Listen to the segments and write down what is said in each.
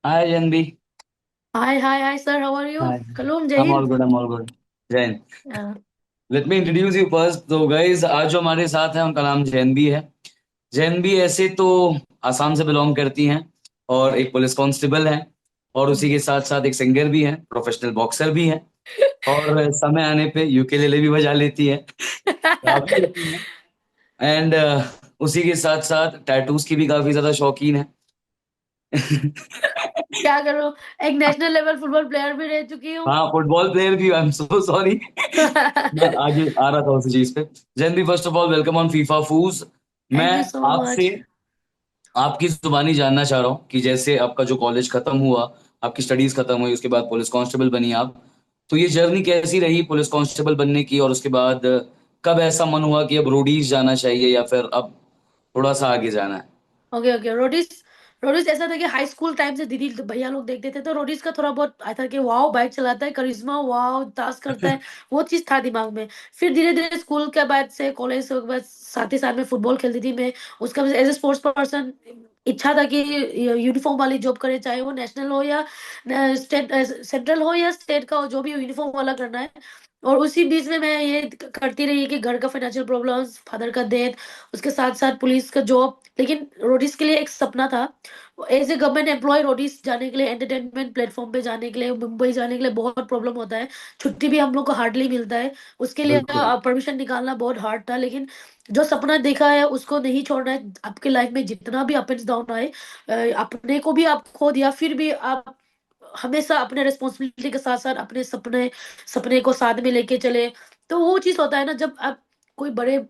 हाय जनबी। Hi, hi, hi, sir. How are you? Hi. Kalum, I'm Jai all good, I'm all good। Jain. Hind. Let me introduce you first. तो guys, आज जो हमारे साथ है उनका नाम जैन बी है। जैन बी ऐसे तो आसाम से बिलोंग करती हैं और एक पुलिस कांस्टेबल हैं, और उसी के साथ साथ एक सिंगर भी हैं, प्रोफेशनल बॉक्सर भी हैं, और समय आने पे यूकेलेले भी बजा लेती हैं, गा भी लेती हैं। एंड उसी के साथ साथ टैटूज की भी काफी ज्यादा शौकीन है। क्या करूं? एक नेशनल लेवल फुटबॉल प्लेयर भी रह चुकी हूँ। हाँ, फुटबॉल प्लेयर भी। I am so sorry. मैं आगे आ रहा था उसी चीज पे। जैन भी, first of all welcome on FIFA फूज। मैं Thank you so आपसे much. आपकी जुबानी जानना चाह रहा हूँ कि जैसे आपका जो कॉलेज खत्म हुआ, आपकी स्टडीज खत्म हुई, उसके बाद पुलिस कांस्टेबल बनी आप, तो ये जर्नी कैसी रही पुलिस कांस्टेबल बनने की? और उसके बाद कब ऐसा मन हुआ कि अब रोडीज जाना चाहिए या फिर अब थोड़ा सा आगे जाना है? Okay okay, Roadies. रोडीज ऐसा था कि हाई स्कूल टाइम से दीदी भैया लोग देखते थे, तो रोडीज का थोड़ा बहुत आया था कि वाओ बाइक चलाता है, करिश्मा, वाओ डांस करता है। वो चीज था दिमाग में। फिर धीरे धीरे स्कूल के बाद से कॉलेज के बाद साथ ही साथ में फुटबॉल खेलती थी मैं। उसका एज ए स्पोर्ट्स पर्सन इच्छा था कि यूनिफॉर्म वाली जॉब करे, चाहे वो नेशनल हो या स्टेट, सेंट्रल हो या स्टेट का हो, जो भी यूनिफॉर्म वाला करना है। और उसी बीच में मैं ये करती रही कि घर का फाइनेंशियल प्रॉब्लम्स, फादर का डेथ, उसके साथ साथ पुलिस का जॉब। लेकिन रोडीज के लिए एक सपना था। As a government employee Roadies जाने के लिए, एंटरटेनमेंट प्लेटफॉर्म पे जाने के लिए, मुंबई जाने के लिए बहुत प्रॉब्लम होता है। छुट्टी भी हम लोग को हार्डली मिलता है। उसके लिए बिल्कुल। परमिशन निकालना बहुत हार्ड था। लेकिन जो सपना देखा है उसको नहीं छोड़ना है। आपके लाइफ में जितना भी अप एंड डाउन आए, अपने को भी आप खो दिया, फिर भी आप हमेशा अपने रिस्पॉन्सिबिलिटी के साथ साथ अपने सपने सपने को साथ में लेके चले। तो वो चीज होता है ना, जब आप कोई बड़े,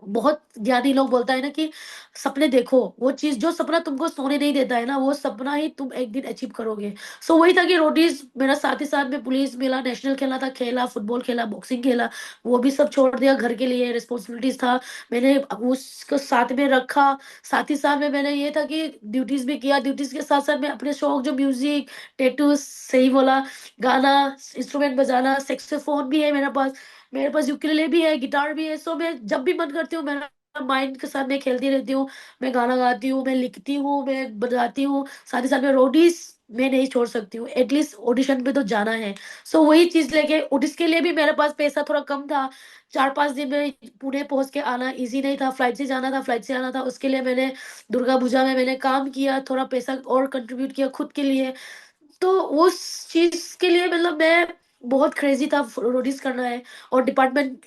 बहुत ज्ञानी लोग बोलता है ना कि सपने देखो, वो चीज जो सपना तुमको सोने नहीं देता है ना, वो सपना ही तुम एक दिन अचीव करोगे। सो वही था कि रोडीज मेरा साथ ही साथ में पुलिस मिला, नेशनल खेला था, खेला फुटबॉल, खेला बॉक्सिंग, खेला। वो भी सब छोड़ दिया, घर के लिए रिस्पॉन्सिबिलिटीज था। मैंने उसको साथ में रखा। साथ ही साथ में मैंने ये था कि ड्यूटीज भी किया, ड्यूटीज के साथ साथ में अपने शौक जो म्यूजिक, टेटूज, सही बोला, गाना, इंस्ट्रूमेंट बजाना, सेक्सोफोन भी है मेरे पास, मेरे पास यूकेलेले भी है, गिटार भी है। सो मैं जब भी मन करती हूँ, मेरा माइंड के साथ मैं खेलती रहती हूँ। मैं गाना गाती हूँ, मैं लिखती हूँ, मैं बजाती हूँ। साथ ही साथ में रोडीज मैं नहीं छोड़ सकती हूँ, एटलीस्ट ऑडिशन पे तो जाना है। सो वही चीज लेके, और इसके लिए भी मेरे पास पैसा थोड़ा कम था। 4-5 दिन में पुणे पहुंच के आना इजी नहीं था, फ्लाइट से जाना था, फ्लाइट से आना था। उसके लिए मैंने दुर्गा पूजा में मैंने काम किया, थोड़ा पैसा और कंट्रीब्यूट किया खुद के लिए। तो उस चीज के लिए मतलब मैं बहुत क्रेजी था, रोडीज करना है। और department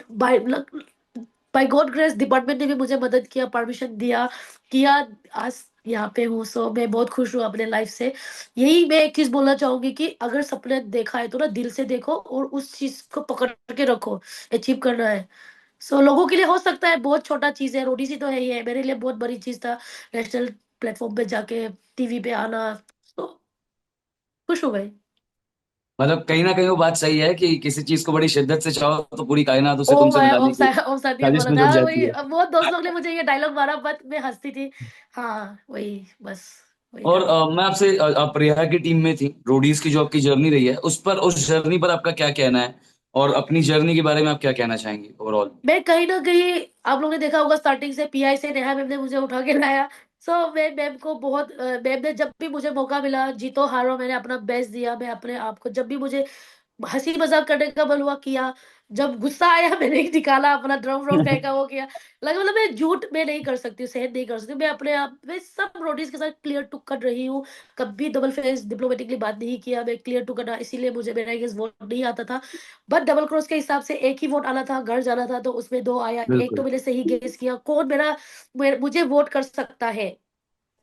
by God grace department ने भी मुझे मदद किया, परमिशन दिया, किया। आज यहाँ पे हूँ, सो मैं बहुत खुश हूँ अपने लाइफ से। यही मैं एक चीज बोलना चाहूंगी कि अगर सपने देखा है तो ना दिल से देखो और उस चीज को पकड़ के रखो। अचीव करना है। सो लोगों के लिए हो सकता है बहुत छोटा चीज है, रोटी सी तो है ही है, मेरे लिए बहुत बड़ी चीज था नेशनल प्लेटफॉर्म पे जाके टीवी पे आना। तो खुश हो गए। मतलब कहीं ना कहीं वो बात सही है कि किसी चीज को बड़ी शिद्दत से चाहो तो पूरी कायनात उसे ओ तुमसे भाई, मिलाने की ओम शांति ने साजिश बोला में था जुट जाती वही, है। बहुत दोस्त लोग ने मुझे ये डायलॉग मारा, बट मैं हंसती थी। हाँ वही, बस वही और था। मैं आपसे आप रेहा की टीम में थी, रोडीज की जो आपकी जर्नी रही है उस जर्नी पर आपका क्या कहना है? और अपनी जर्नी के बारे में आप क्या कहना चाहेंगे ओवरऑल? मैं कहीं ना कहीं, आप लोगों ने देखा होगा स्टार्टिंग से पीआई से नेहा मैम ने मुझे उठा के लाया। सो मैं मैम को बहुत, मैम ने जब भी मुझे मौका मिला, जीतो हारो, मैंने अपना बेस्ट दिया। मैं अपने आप को जब भी मुझे हंसी मजाक करने का मन हुआ किया। जब गुस्सा आया मैंने ही निकाला, अपना ड्रम व्रम फेंका, वो किया। लगा मतलब मैं झूठ में नहीं कर सकती, सहन नहीं कर सकती। मैं अपने आप में सब रोडीज के साथ क्लियर टू कट रही हूँ। कभी डबल फेस डिप्लोमेटिकली बात नहीं किया, मैं क्लियर टू कट। इसीलिए मुझे मेरा गेस वोट नहीं आता था। बट डबल क्रॉस के हिसाब से एक ही वोट आना था, घर जाना था, तो उसमें दो आया। एक तो बिल्कुल। मैंने सही गेस किया, कौन मुझे वोट कर सकता है।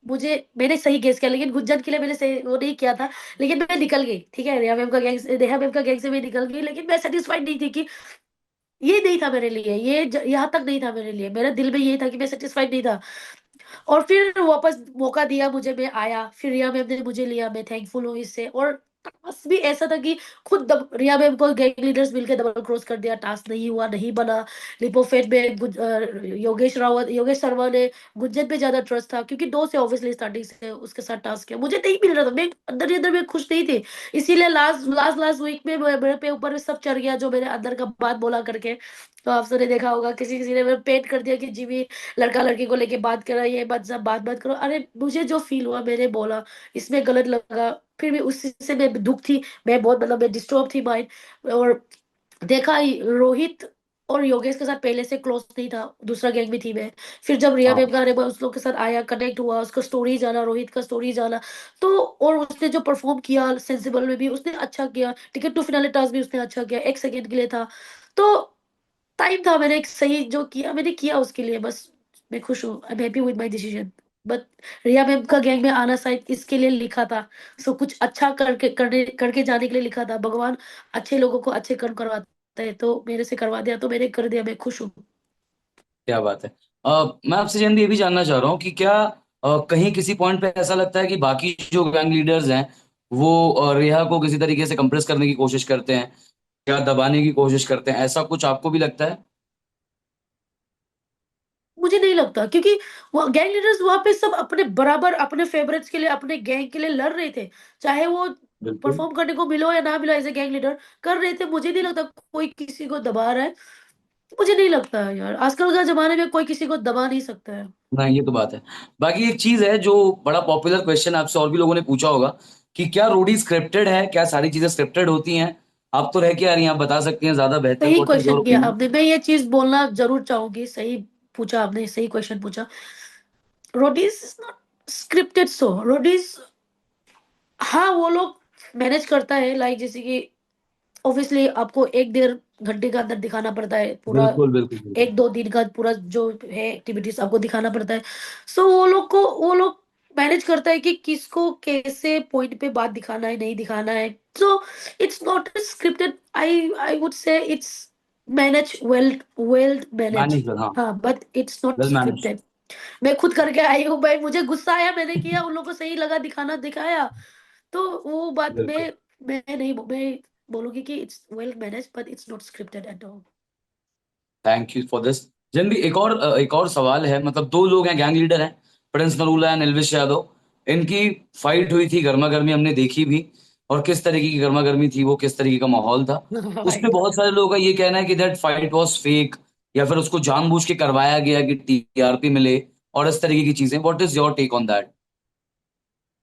मैंने सही गेस किया, लेकिन गुज्जन के लिए मैंने सही वो नहीं किया था। लेकिन मैं निकल गई, ठीक है, रेहा मैम का गैंग से मैं निकल गई। लेकिन मैं सेटिस्फाइड नहीं थी कि ये नहीं था मेरे लिए, यहाँ तक नहीं था मेरे लिए, मेरे दिल में ये था कि मैं सेटिस्फाइड नहीं था। और फिर वापस मौका दिया मुझे, मैं आया, फिर रिया मैम ने मुझे लिया, मैं थैंकफुल हूँ इससे। और टास्क भी ऐसा था कि खुद रिया मैम को गैंग लीडर्स मिलके डबल क्रॉस कर दिया, टास्क नहीं हुआ, नहीं बना। लिपोफेट में योगेश शर्मा ने गुंजन पे ज्यादा ट्रस्ट था, क्योंकि दो से ऑब्वियसली स्टार्टिंग से उसके साथ टास्क किया, मुझे नहीं मिल रहा था, मैं अंदर ही अंदर में खुश नहीं थी। इसीलिए लास्ट लास्ट लास्ट वीक में मेरे पे ऊपर सब चढ़ गया, जो मेरे अंदर का बात बोला करके। तो आप सबने देखा होगा, किसी किसी ने मेरे पेट कर दिया कि जिमी लड़का लड़की को लेके बात कर रहा है, ये बात करो। अरे मुझे जो फील हुआ मैंने बोला, इसमें गलत लगा, फिर भी उसी से मैं दुख थी, मैं बहुत मतलब मैं डिस्टर्ब थी माइंड। और देखा ही रोहित और योगेश के साथ पहले से क्लोज नहीं था, दूसरा गैंग में थी मैं। फिर जब रिया हाँ, मैम का आने बाद उस लोग के साथ आया, कनेक्ट हुआ, उसका स्टोरी जाना, रोहित का स्टोरी जाना। तो और उसने जो परफॉर्म किया सेंसिबल में भी उसने अच्छा किया, टिकट टू फिनाले टास्क भी उसने अच्छा किया, एक सेकंड के लिए था। तो टाइम था, मैंने एक सही जो किया मैंने किया उसके लिए, बस मैं खुश हूँ, I am happy with my decision. But Riya ma'am का गैंग में आना शायद इसके लिए लिखा था, सो कुछ अच्छा करके जाने के लिए लिखा था। भगवान अच्छे लोगों को अच्छे कर्म करवाते हैं, तो मेरे से करवा दिया तो मैंने कर दिया, मैं खुश हूँ। क्या बात है। मैं आपसे जैन भी ये भी जानना चाह रहा हूँ कि क्या कहीं किसी पॉइंट पे ऐसा लगता है कि बाकी जो गैंग लीडर्स हैं वो रिहा को किसी तरीके से कंप्रेस करने की कोशिश करते हैं या दबाने की कोशिश करते हैं, ऐसा कुछ आपको भी लगता है? मुझे नहीं लगता, क्योंकि वो गैंग लीडर्स वहां पे सब अपने बराबर अपने फेवरेट्स के लिए, अपने गैंग के लिए लड़ रहे थे, चाहे वो बिल्कुल। परफॉर्म करने को मिलो या ना मिलो, एज ए गैंग लीडर कर रहे थे। मुझे नहीं लगता कोई किसी को दबा रहा है, मुझे नहीं लगता है यार, आजकल का जमाने में कोई किसी को दबा नहीं सकता है। नहीं, ये तो बात है। बाकी एक चीज है जो बड़ा पॉपुलर क्वेश्चन आपसे और भी लोगों ने पूछा होगा कि क्या रोडी स्क्रिप्टेड है, क्या सारी चीजें स्क्रिप्टेड होती हैं? आप तो रह के आ रही हैं, आप बता सकती हैं ज्यादा बेहतर। सही व्हाट इज योर क्वेश्चन किया ओपिनियन? आपने, मैं ये चीज बोलना जरूर चाहूंगी, सही पूछा आपने, सही क्वेश्चन पूछा। Roadies is not scripted, so Roadies, हाँ वो लोग मैनेज करता है, लाइक जैसे कि ऑब्वियसली आपको एक डेढ़ घंटे का अंदर दिखाना पड़ता है पूरा, बिल्कुल बिल्कुल बिल्कुल। एक दो दिन का पूरा जो है एक्टिविटीज आपको दिखाना पड़ता है। सो वो लोग मैनेज करता है कि किसको कैसे पॉइंट पे बात दिखाना है, नहीं दिखाना है। So it's not scripted, I would say it's manage well, well manage. Manager, हाँ। हाँ, but it's not well manage. Scripted. मैं खुद करके आई हूँ भाई, मुझे गुस्सा आया, मैंने किया, उन लोगों को सही लगा, दिखाना दिखाया। तो वो बात बिल्कुल। मैं बोलूंगी कि it's well manage, but it's not scripted at all. Thank you for this. जन भी एक और सवाल है, मतलब दो लोग हैं गैंग लीडर हैं, प्रिंस नरूला एंड एल्विश यादव। इनकी फाइट हुई थी, गर्मा गर्मी हमने देखी भी, और किस तरीके की गर्मा गर्मी थी वो, किस तरीके का माहौल था। उस पे राइट। बहुत सारे लोगों का ये कहना है कि दैट फाइट वाज फेक, या फिर उसको जानबूझ के करवाया गया कि टीआरपी मिले और इस तरीके की चीजें। What is your take on that?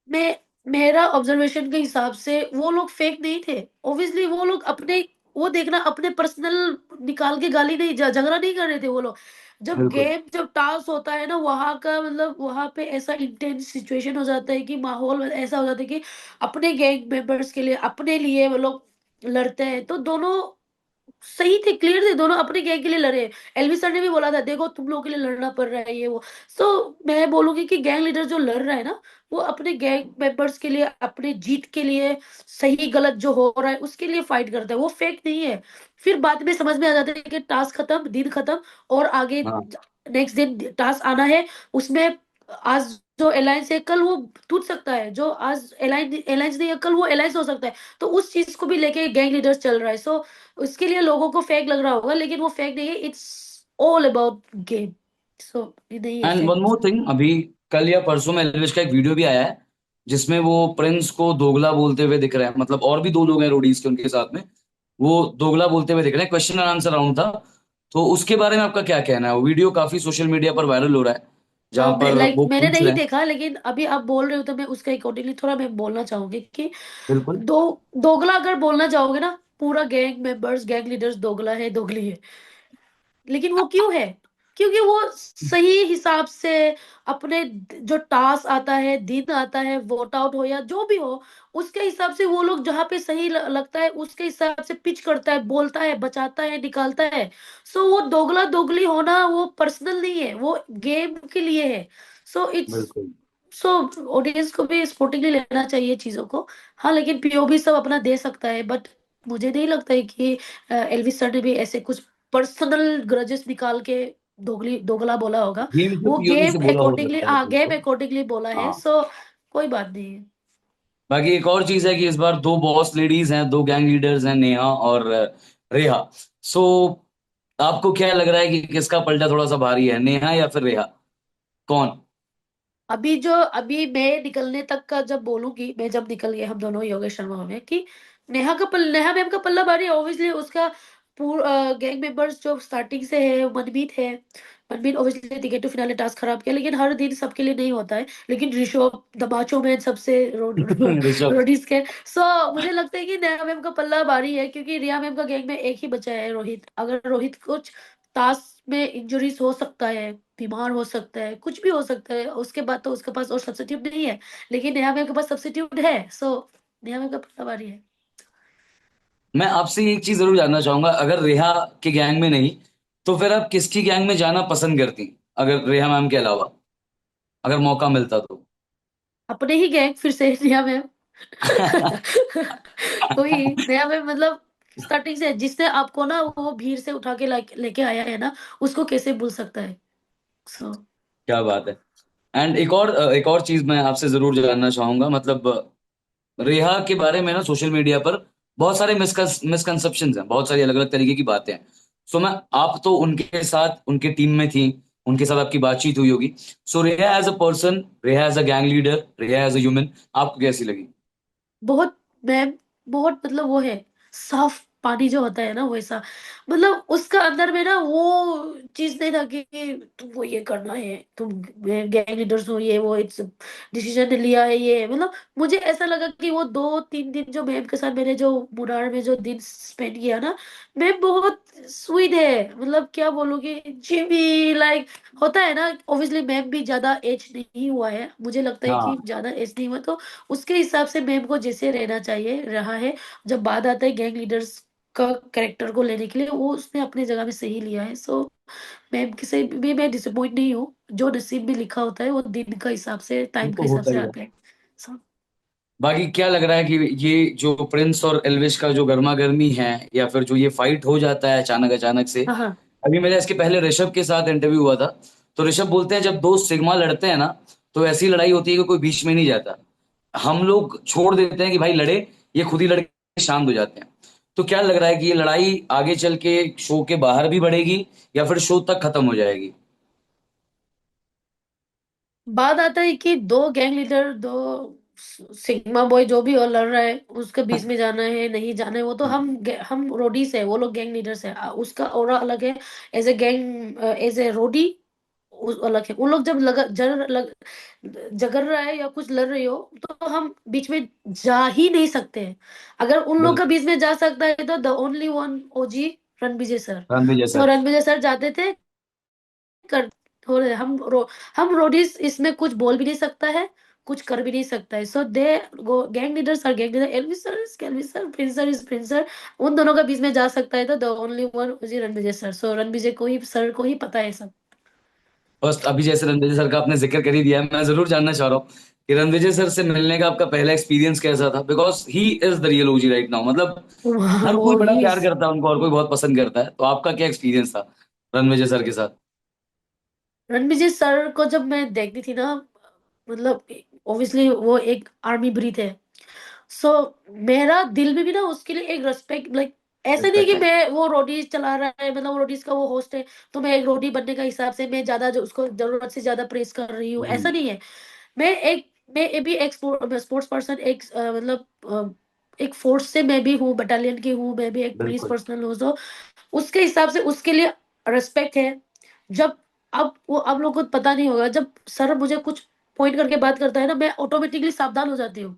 मैं मेरा ऑब्जर्वेशन के हिसाब से वो लोग फेक नहीं थे। ऑब्वियसली वो लोग अपने, वो देखना, अपने पर्सनल निकाल के गाली नहीं, झगड़ा नहीं कर रहे थे वो लोग। जब बिल्कुल। गेम, जब टास्क होता है ना, वहां का मतलब वहां पे ऐसा इंटेंस सिचुएशन हो जाता है कि माहौल ऐसा हो जाता है कि अपने गैंग मेंबर्स के लिए, अपने लिए वो लोग लड़ते हैं। तो दोनों सही थे, क्लियर थे, दोनों अपने गैंग के लिए लड़े। एलवी सर ने भी बोला था, देखो तुम लोगों के लिए लड़ना पड़ रहा है ये वो। सो मैं बोलूंगी कि गैंग लीडर जो लड़ रहा है ना, वो अपने गैंग मेंबर्स के लिए, अपने जीत के लिए, सही गलत जो हो रहा है उसके लिए फाइट करता है, वो फेक नहीं है। फिर बाद में समझ में आ जाता है कि टास्क खत्म, दिन खत्म, और आगे हाँ। नेक्स्ट दिन टास्क आना है। उसमें आज जो अलायंस है कल वो टूट सकता है, जो आज अलायंस नहीं है कल वो अलायंस हो सकता है। तो उस चीज को भी लेके गैंग लीडर्स चल रहा है। सो उसके लिए लोगों को फेक लग रहा होगा, लेकिन वो फेक नहीं है, इट्स ऑल अबाउट गेम। सो ये नहीं है and one fake. More thing, अभी कल या परसों में एल्विश का एक वीडियो भी आया है जिसमें वो प्रिंस को दोगला बोलते हुए दिख रहे हैं, मतलब और भी दो लोग हैं रोडीज के उनके साथ में, वो दोगला बोलते हुए दिख रहे हैं। क्वेश्चन एंड आंसर राउंड था, तो उसके बारे में आपका क्या कहना है? वो वीडियो काफी सोशल मीडिया पर वायरल हो रहा है जहां मैं पर लाइक वो मैंने पूछ नहीं रहे हैं। देखा, लेकिन अभी आप बोल रहे हो तो मैं उसका अकॉर्डिंगली थोड़ा मैं बोलना चाहूंगी कि बिल्कुल। दो दोगला अगर बोलना चाहोगे ना, पूरा गैंग मेंबर्स, गैंग लीडर्स दोगला है, दोगली है। लेकिन वो क्यों है? क्योंकि वो सही हिसाब से अपने जो टास्क आता है, दिन आता है, वोट आउट हो या जो भी हो, उसके हिसाब से वो लोग जहाँ पे सही लगता है उसके हिसाब से पिच करता है, बोलता है, बचाता है, निकालता है। सो वो दोगला दोगली होना वो पर्सनल नहीं है, वो गेम के लिए है। सो इट्स बिल्कुल। सो ऑडियंस को भी स्पोर्टिवली लेना चाहिए चीजों को। हाँ, लेकिन पीओवी सब अपना दे सकता है, बट मुझे नहीं लगता है कि एलविस सर ने भी ऐसे कुछ पर्सनल ग्रजेस निकाल के दोगली दोगला बोला होगा। गेम से वो पीओवी गेम से बोला हो अकॉर्डिंगली, सकता है, हाँ गेम बिल्कुल। अकॉर्डिंगली बोला है। हाँ। सो कोई बात नहीं है। बाकी एक और चीज है कि इस बार दो बॉस लेडीज हैं, दो गैंग लीडर्स हैं, नेहा और रेहा। सो आपको क्या लग रहा है कि किसका पलटा थोड़ा सा भारी है, नेहा या फिर रेहा? कौन? अभी मैं निकलने तक का जब बोलूंगी, मैं जब निकल गए हम दोनों योगेश शर्मा में, कि नेहा मैम का पल्ला भारी है ऑब्वियसली। उसका पूरा गैंग मेंबर्स जो स्टार्टिंग से है, मनमीत है। Manmeet obviously ticket to finale task खराब किया, लेकिन हर दिन सबके लिए नहीं होता है। लेकिन ऋषभ दमाचो में सबसे ऋषभ। रोडीज के। सो मुझे लगता है कि नेहा मैम का पल्ला भारी है, क्योंकि रिया मैम का गैंग में एक ही बचा है, रोहित। अगर रोहित कुछ टास्क में इंजरीज हो सकता है, बीमार हो सकता है, कुछ भी हो सकता है, उसके बाद तो उसके पास और सब्स्टिट्यूट नहीं है। लेकिन नेहा मैम के पास सब्स्टिट्यूट है। सो नेहा मैम का पहला बारी है। मैं आपसे एक चीज जरूर जानना चाहूंगा, अगर रेहा के गैंग में नहीं तो फिर आप किसकी गैंग में जाना पसंद करती, अगर रेहा मैम के अलावा, अगर मौका मिलता तो? अपने ही गैंग फिर से नेहा मैम। वही नेहा मैम, मतलब स्टार्टिंग से जिसने आपको ना वो भीड़ से उठा के लेके आया है ना, उसको कैसे भूल सकता है। सो क्या बात है। एंड एक और चीज मैं आपसे जरूर जानना चाहूंगा, मतलब रेहा के बारे में ना सोशल मीडिया पर बहुत सारे मिसकंसेप्शंस हैं, बहुत सारी अलग अलग तरीके की बातें हैं। सो मैं, आप तो उनके साथ उनके टीम में थी, उनके साथ आपकी बातचीत हुई होगी। So Reha as a person, Reha as a gang leader, Reha as a human, आपको कैसी लगी? बहुत मैम, बहुत मतलब वो है, साफ पानी जो होता है ना वैसा। मतलब उसका अंदर में ना वो चीज नहीं था कि तुमको ये करना है, तुम गैंग लीडर्स हो, ये वो इट्स डिसीजन लिया है ये। मतलब मुझे ऐसा लगा कि वो 2-3 दिन जो मैम के साथ मैंने जो मुनार में जो दिन स्पेंड किया ना, मैम बहुत स्वीट है। मतलब क्या बोलोगे, जिमी लाइक होता है ना। ऑब्वियसली मैम भी ज्यादा एज नहीं हुआ है, मुझे लगता है कि हाँ। ज्यादा एज नहीं हुआ, तो उसके हिसाब से मैम को जैसे रहना चाहिए रहा है। जब बात आता है गैंग लीडर्स का कैरेक्टर को लेने के लिए, वो उसने अपनी जगह में सही लिया है। सो मैम किसी भी मैं डिसअपॉइंट नहीं हूँ। जो नसीब में लिखा होता है वो दिन का हिसाब से, वो टाइम तो का हिसाब होता से ही है। आता है। So, बाकी क्या लग रहा है कि ये जो प्रिंस और एल्विश का जो गर्मा गर्मी है, या फिर जो ये फाइट हो जाता है अचानक अचानक से। हाँ हाँ। अभी मेरा इसके पहले ऋषभ के साथ इंटरव्यू हुआ था, तो ऋषभ बोलते हैं जब दो सिग्मा लड़ते हैं ना, तो ऐसी लड़ाई होती है कि कोई बीच में नहीं जाता। हम लोग छोड़ देते हैं कि भाई लड़े, ये खुद ही लड़के शांत हो जाते हैं। तो क्या लग रहा है कि ये लड़ाई आगे चल के शो के बाहर भी बढ़ेगी, या फिर शो तक खत्म हो जाएगी? बात आता है कि दो गैंग लीडर, दो सिग्मा बॉय जो भी और लड़ रहा है, उसके बीच में जाना है नहीं जाना है, वो तो हम रोडीज है, वो लोग गैंग लीडर्स है। उसका ऑरा अलग है। As a gang, as a roadie अलग है। उन लोग जब झगड़ रहा है या कुछ लड़ रही हो, तो हम बीच में जा ही नहीं सकते हैं। अगर उन लोग का बिल्कुल। बीच में जा सकता है तो the only one OG Rannvijay sir. Ranvijay तो सर। रणविजय सर जाते थे, कर थोड़े हम रोडीज इसमें कुछ बोल भी नहीं सकता है, कुछ कर भी नहीं सकता है। So they go gang leaders are gang leader, Elvish sir Prince is Prince. उन दोनों का बीच में जा सकता है तो the only one OG Rannvijay sir. So Rannvijay को ही, सर को ही पता है सब। बस अभी जैसे रणविजय सर का आपने जिक्र कर ही दिया है, मैं जरूर जानना चाह रहा हूँ कि रणविजय सर से मिलने का आपका पहला एक्सपीरियंस कैसा था, because he is the real OG right now. मतलब हर वो कोई बड़ा ही प्यार करता है उनको, और कोई बहुत पसंद करता है। तो आपका क्या एक्सपीरियंस था रणविजय सर के साथ? रणविजय सर को जब मैं देखती थी ना, मतलब ऑब्वियसली वो एक आर्मी ब्रीथ है। सो मेरा दिल में भी ना उसके लिए एक रेस्पेक्ट, लाइक ऐसा नहीं रिस्पेक्ट कि है। मैं वो रोडीज चला रहा है, मतलब वो रोडीज का वो होस्ट है, तो मैं एक रोडी बनने का हिसाब से मैं ज्यादा जो उसको जरूरत से ज्यादा प्रेस कर रही हूँ, ऐसा हम्म। नहीं है। मैं भी एक स्पोर्ट्स पर्सन, एक मतलब एक फोर्स से मैं भी हूँ, बटालियन की हूँ, मैं भी एक पुलिस बिल्कुल। पर्सनल हूँ। तो उसके हिसाब से उसके लिए रेस्पेक्ट है। जब अब वो अब लोगों को पता नहीं होगा, जब सर मुझे कुछ पॉइंट करके बात करता है ना, मैं ऑटोमेटिकली सावधान हो जाती हूँ।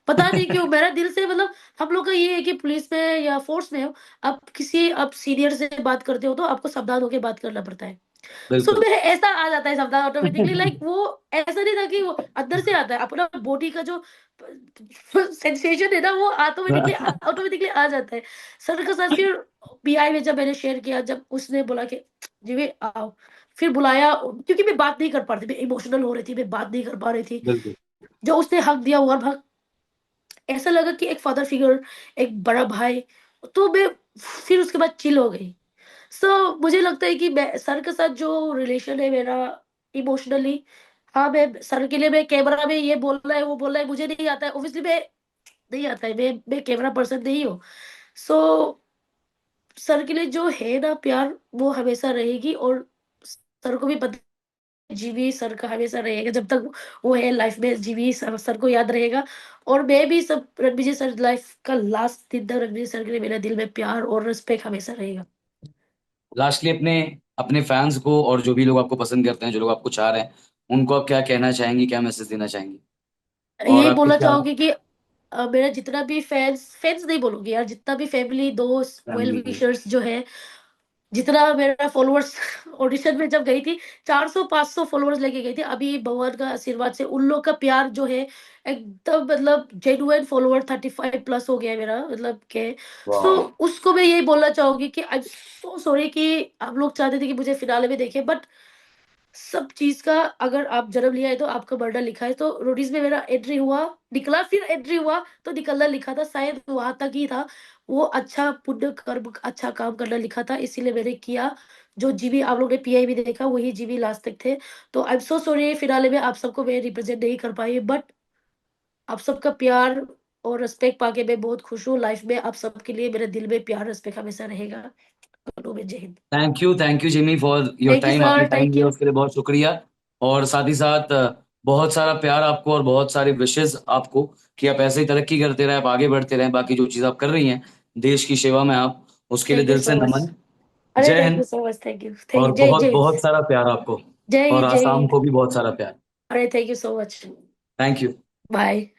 पता नहीं क्यों मेरा दिल से, मतलब हम लोग का ये है कि पुलिस में या फोर्स में हो, आप सीनियर से बात करते हो तो आपको सावधान होकर बात करना पड़ता है। सो बिल्कुल। मेरे ऐसा आ जाता है सावधान ऑटोमेटिकली, लाइक वो ऐसा नहीं था कि वो अंदर से आता है, अपना बॉडी का जो सेंसेशन है ना, वो ऑटोमेटिकली आ जाता है। सर के साथ फिर पीआई में जब मैंने शेयर किया, जब उसने बोला कि जी आओ, फिर बुलाया, क्योंकि मैं बात नहीं कर पा रही थी, मैं इमोशनल हो रही थी, मैं बात नहीं कर पा रही थी। बिल्कुल। जो उसने हक दिया हुआ भाग, ऐसा लगा कि एक फादर फिगर, एक बड़ा भाई। तो मैं फिर उसके बाद चिल हो गई। सो मुझे लगता है कि मैं सर के साथ जो रिलेशन है मेरा, इमोशनली हाँ, मैं सर के लिए मैं कैमरा में ये बोल रहा है, वो बोल रहा है, मुझे नहीं आता है। ऑब्वियसली मैं नहीं आता है, मैं कैमरा पर्सन नहीं हूँ। सो सर के लिए जो है ना प्यार, वो हमेशा रहेगी। और सर को भी पता है, जीवी सर का हमेशा रहेगा जब तक वो है लाइफ में। जीवी सर को याद रहेगा। और मैं भी सब रणबीर जी सर लाइफ का लास्ट दिन तक रणबीर सर के लिए मेरे दिल में प्यार और रिस्पेक्ट हमेशा रहेगा। लास्टली अपने अपने फैंस को और जो भी लोग आपको पसंद करते हैं, जो लोग आपको चाह रहे हैं, उनको आप क्या कहना चाहेंगी, क्या मैसेज देना चाहेंगी? और यही आपके बोलना क्या चाहूंगी कि मेरा जितना भी फैंस फैंस नहीं बोलूंगी यार, जितना भी फैमिली दोस्त वेल फैमिली को? विशर्स जो है, जितना मेरा फॉलोअर्स ऑडिशन में जब गई थी, 400-500 फॉलोअर्स लेके गई थी। अभी भगवान का आशीर्वाद से उन लोग का प्यार जो है एकदम, मतलब जेन्युइन फॉलोअर 35 प्लस हो गया है मेरा, मतलब के। सो वाह। उसको मैं यही बोलना चाहूंगी कि आई एम सो सॉरी कि आप लोग चाहते थे कि मुझे फिनाले में देखे, बट सब चीज का, अगर आप जन्म लिया है तो आपका बर्डर लिखा है। तो रोडीज में मेरा एंट्री हुआ, निकला, फिर एंट्री हुआ, तो निकलना लिखा था, शायद वहां तक ही था। वो अच्छा पुण्य कर्म, अच्छा काम करना लिखा था, इसीलिए मैंने किया। जो जीबी आप लोग ने पीआई भी देखा, वही जीबी लास्ट तक थे। तो I am so sorry finale में आप सबको मैं रिप्रेजेंट नहीं कर पाई, बट आप सबका प्यार और रिस्पेक्ट पाके मैं बहुत खुश हूँ। लाइफ में आप सबके लिए मेरे दिल में प्यार रिस्पेक्ट हमेशा रहेगा। दोनों में जय Hind. Thank you Jimmy for your thank you time. आपने सर, टाइम थैंक दिया यू। उसके लिए बहुत शुक्रिया। और साथ ही साथ बहुत सारा प्यार आपको और बहुत सारे विशेष आपको कि आप ऐसे ही तरक्की करते रहे, आप आगे बढ़ते रहे। बाकी जो चीज आप कर रही हैं देश की सेवा में, आप उसके लिए थैंक यू दिल से सो मच। नमन। अरे जय thank you Hind. So much, thank you, और जय बहुत जय हिंद। बहुत सारा प्यार आपको। जय और हिंद, जय आसाम हिंद। को भी बहुत सारा प्यार। अरे thank you so much. Thank you. Bye.